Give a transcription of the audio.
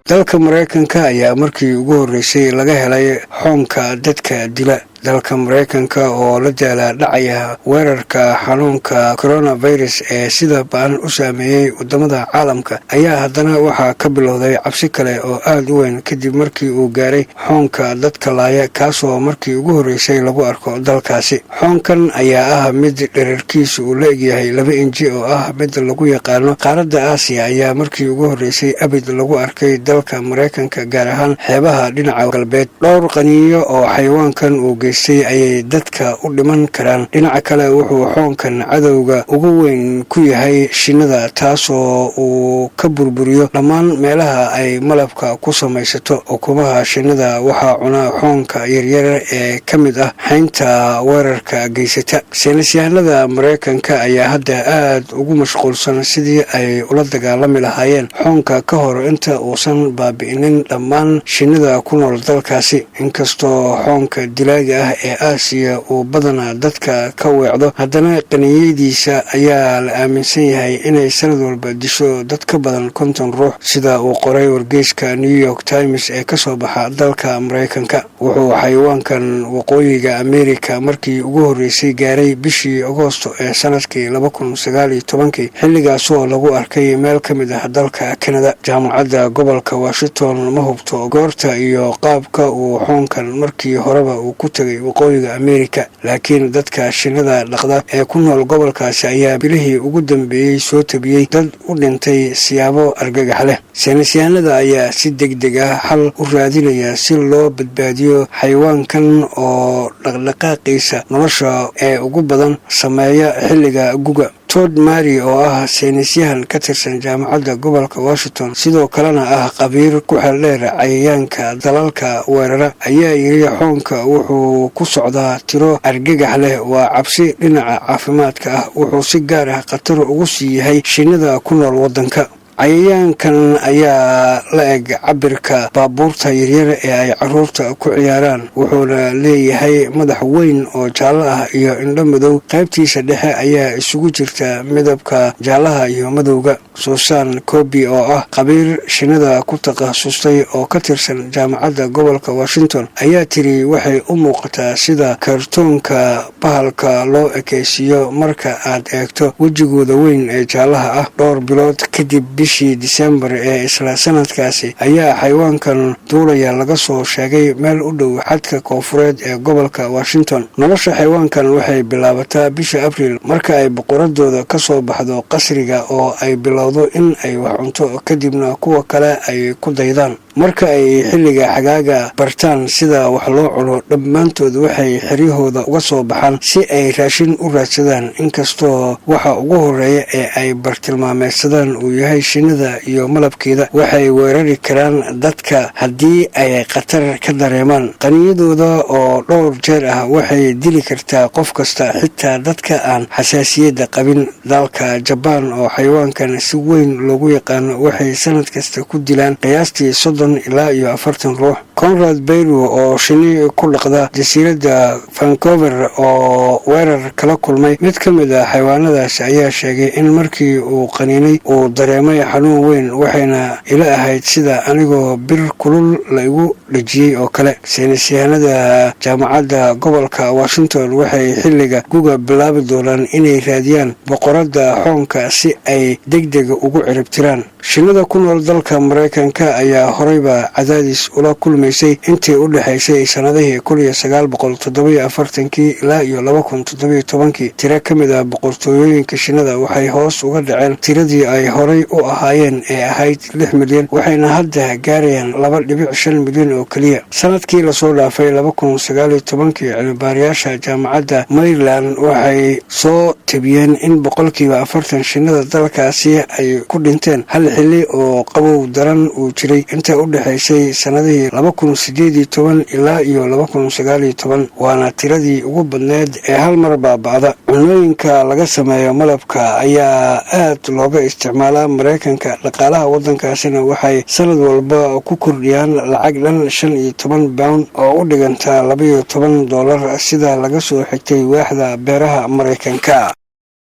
dalka Mareykanka ayaa markii ugu horeysay laga helay xoonka dadka dila dalka Mareykanka oo la daalaa dhacaya weerarka xanuunka coronavirus ee sida baan u saameeyay wadamada caalamka ayaa haddana waxaa ka bilowday cabsi kale oo aad u weyn kadib markii uu gaaray xoonka dadka laaya kaasoo markii ugu horeysay lagu arko dalkaasi. xoonkan ayaa ah mid dhererkiisu uu la egyahay 2 inji oo ah mid lagu yaqaano qaaradda Aasiya ayaa markii ugu horeysay abid lagu arkay dalka Mareykanka gaar ahaan xeebaha dhinaca galbeed. dhowr qaniinyo oo xayawaankan uu ayay dadka u dhiman karaan. dhinaca kale wuxuu xoonkan cadowga ugu weyn ku yahay shinnida taasoo uu ka burburiyo dhammaan meelaha ay malabka ku samaysato. ukumaha shinnida waxaa cuna xoonka yaryar ee ka mid ah xaynta weerarka geysata. saynisyahanada Mareykanka ayaa hadda aad ugu mashquulsan sidii ay ula dagaalami lahaayeen xoonka ka hor inta uusan baabi'inin dhammaan shinnida ku nool dalkaasi. inkastoo xoonka dilaaga ee Aasiya uu badanaa dadka ka weecdo, haddana qaniinyadiisa ayaa la aaminsan yahay inay sanad walba disho dad ka badan 50 ruux sida uu qoray wargeyska New York Times ee kasoo baxa dalka Mareykanka. wuxuu xayawaankan waqooyiga Ameerika markii ugu horeysay gaaray bishii Agoosto ee sanadkii 2019 xilligaasoo lagu arkay meel ka mid ah dalka Canada. jaamacadda gobolka Washington ma hubto goorta iyo qaabka uu xoonkan markii horeba uu ku tagay waqooyiga Ameerika, laakiin dadka shinnida dhaqda ee ku nool gobolkaasi ayaa bilihii ugu dambeeyay soo tabiyay dad u dhintay siyaabo argagax leh. saynisyahanada ayaa si degdeg ah xal u raadinaya si loo badbaadiyo xayawaankan oo dhaqdhaqaaqiisa nolosha ee ugu badan sameeya xilliga guga. Todd Murray oo ah saynisyahan ka tirsan jaamacadda gobolka Washington sidoo kalena ah qabiir ku xeel dheer cayayaanka dalalka weerara ayaa yiri xoonka wuxuu ku socdaa tiro argagax leh. waa cabsi dhinaca caafimaadka ah. wuxuu si gaar ah khatar ugu sii yahay shinnida ku nool wadanka. cayayaankan ayaa la eg cabirka baabuurta yaryar ee ay caruurta ku ciyaaraan, wuxuuna leeyahay madax weyn oo jaallo ah iyo indho madow. qaybtiisa dhexe ayaa isugu jirta midabka jaalaha iyo madowga. Susan Kobi oo ah qabiir shinnida ku takhasustay oo ka tirsan jaamacadda gobolka Washington ayaa tiri waxay u muuqataa sida kartoonka bahalka loo ekeysiiyo marka aad eegto wejigooda weyn ee jaalaha ah. dhowr bilood kadib bishii December ee isla sanadkaasi ayaa xayawaankan duulaya laga soo sheegay meel u dhow xadka koonfureed ee gobolka Washington. nolosha xayawaankan waxay bilaabataa bisha Abriil marka ay boqoradooda ka soo baxdo qasriga oo ay bilowdo in ay wax cunto kadibna kuwa kale ay ku daydaan. marka ay xilliga xagaaga bartaan sida wax loo cuno, dhammaantood waxay xiryahooda uga soo baxaan si ay raashin u raadsadaan. inkastoo waxa ugu horeeya ee ay bartilmaameedsadaan uu yahay shinnida iyo malabkeeda, waxay weerari karaan dadka haddii ay khatar ka dareemaan. qaniinyadooda oo dhowr jeer ah waxay dili kartaa qof kasta, xitaa dadka aan xasaasiyadda qabin. dalka Japan oo xayawaankan si weyn loogu yaqaano waxay sanad kasta ku dilaan qiyaastii 30 ilaa 40 ruux. Conrad Bailey oo shinni ku dhaqda jasiiradda Vancouver oo weerar kala kulmay mid ka mid ah xayawaanadaas ayaa sheegay in markii uu qaniinay uu dareemay xanuun weyn, waxayna ila ahayd sida anigoo bir kulul la igu dhajiyay oo kale. saynisyahanada jaamacadda gobolka Washington waxay xilliga guga bilaabi doonaan inay raadiyaan boqoradda xoonka si ay degdeg ugu ciribtiraan. shinnida ku nool dalka Mareykanka ayaa horeyba cadaadis ula kulmaysay intii u dhaxaysay sanadihii 1947 ilaa 2017. tiro ka mid ah boqortooyooyinka shinnida waxay hoos uga dhaceen tiradii ay horey u ahaayeen ee ahayd 6 milyan, waxayna hadda gaarayaan 2.5 milyan oo keliya. sanadkii lasoo dhaafay 2019 cilmibaarayaasha jaamacadda Maryland waxay soo tabiyeen in 40% shinnida dalkaasi ay ku dhinteen hal xilli oo qabow daran uu jiray inta u dhaxaysay sanadihii 2018 ilaa 2019. waana tiradii ugu badneed ee hal mar baaba'da. cunooyinka laga sameeyo malabka ayaa aad looga isticmaalaa Mareykanka. dhaqaalaha wadankaasina waxay sanad walba ku kordhiyaan lacag dhan 15 pound oo u dhiganta $12 sida laga soo xigtay waaxda beeraha Mareykanka.